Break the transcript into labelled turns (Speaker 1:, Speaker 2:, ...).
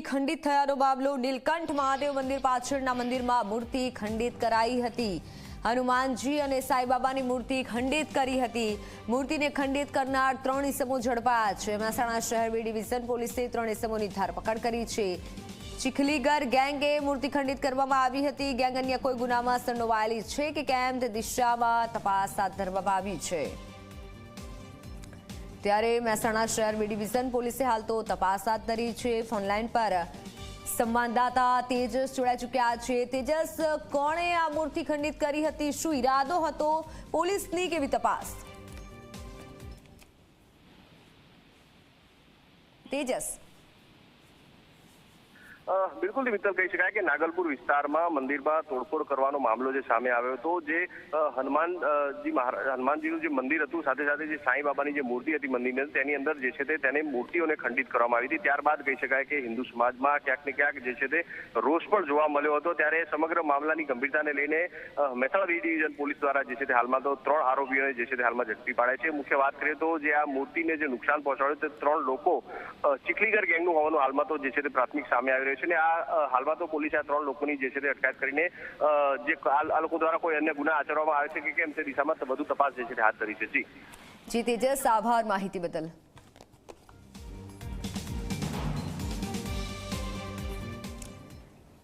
Speaker 1: ખંડિત થયાનો મામલો નીલકંઠ મહાદેવ મંદિર પાછળના મંદિરમાં મૂર્તિ ખંડિત કરાઈ હતી। હનુમાનજી અને સાંઈબાબાની મૂર્તિ ખંડિત કરી હતી। મૂર્તિને ખંડિત કરનાર 3 ઇસમો ઝડપાયા છે। મહેસાણા શહેર બી ડિવિઝન પોલીસે 3 ઇસમોની ધરપકડ કરી છે। ચીખલીગર ગેંગે મૂર્તિ ખંડિત કરવામાં આવી હતી। ગેંગ અન્ય કોઈ ગુનામાં સંડોવાયેલી છે કે કેમ તે દિશામાં તપાસ હાથ ધરવામાં આવી છે। ત્યારે મહેસાણા શહેર બી ડિવિઝન પોલીસે હાલ તો તપાસ હાથ ધરી છે। ફોનલાઈન પર સંવાદદાતા તેજસ જોડાઈ ચૂક્યા છે। તેજસ, કોણે આ મૂર્તિ ખંડિત કરી હતી? શું ઈરાદો હતો? પોલીસની કેવી તપાસ? તેજસ,
Speaker 2: બિલકુલ મિત્તલ, કહી શકાય કે નાગલપુર વિસ્તારમાં મંદિરમાં તોડફોડ કરવાનો મામલો જે સામે આવ્યો હતો, જે હનુમાનજીનું જે મંદિર હતું, સાથે સાથે જે સાંઈબાબાની જે મૂર્તિ હતી મંદિરની, તેની અંદર જે છે તેને મૂર્તિઓને ખંડિત કરવામાં આવી હતી। ત્યારબાદ કહી શકાય કે હિન્દુ સમાજમાં ક્યાંક ને ક્યાંક જે છે તે રોષ પણ જોવા મળ્યો હતો। ત્યારે સમગ્ર મામલાની ગંભીરતાને લઈને મહેસાણા બી ડિવિઝન પોલીસ દ્વારા જે છે તે હાલમાં તો 3 આરોપીઓને જે છે તે હાલમાં ઝડપી પાડ્યા છે। મુખ્ય વાત કરીએ તો જે આ મૂર્તિને જે નુકસાન પહોંચાડ્યું તે 3 લોકો ચીખલીગર ગેંગનું હોવાનું હાલમાં તો જે છે તે પ્રાથમિક સામે આવી રહ્યું છે। ને આ હાલમાં તો પોલીસે આ 3 લોકોની જે છે તે અટકાયત કરીને જે આ લોકો દ્વારા કોઈ અન્ય ગુના આચરવામાં આવે છે કે કેમ તે દિશામાં વધુ તપાસ જે છે તે હાથ ધરી છે।
Speaker 1: જી તેજસ, આભાર માહિતી બદલ।